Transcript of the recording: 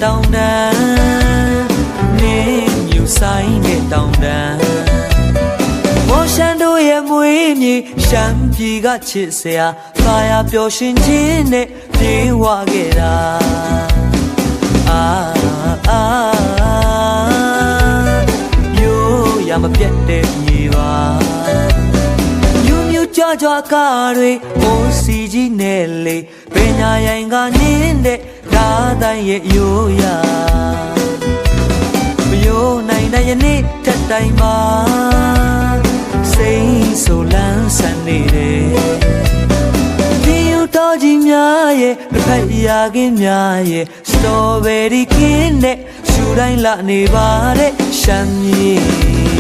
တောင်တန်းနေမြူဆိုင်နဲ့တောင်တန်းမော်ရှန်တို့ရဲ့မွေးမြေရှမ်းပြည်ကချစ်စရာသာယာပျော်ရွှင်ခြင်းနဲ့ပြေဝခဲ့တာမျိုးရမပြတ်တဲ့မြေပါမြူးမြူးကြွကြွကားတွေအိုးစီကြီးနဲ့လေပညာရိုင်ကနင်းတဲ့ဓာတ်တိုင်းရဲ့ရိုးရာမယိုးနိုင်တဲ့ယနေ့ထက်တိုင်းမှာစိတ်ဆိုလန်းဆန်နေတယ်ဒီယူတော်ကြီးများရဲ့တစ်ဖက်ရာကင်းများရဲ့စတော်ဘယ်ရီကင်းနဲ့ရှူတိုင်းလာနေပါတဲ့ရှမ်းမြေ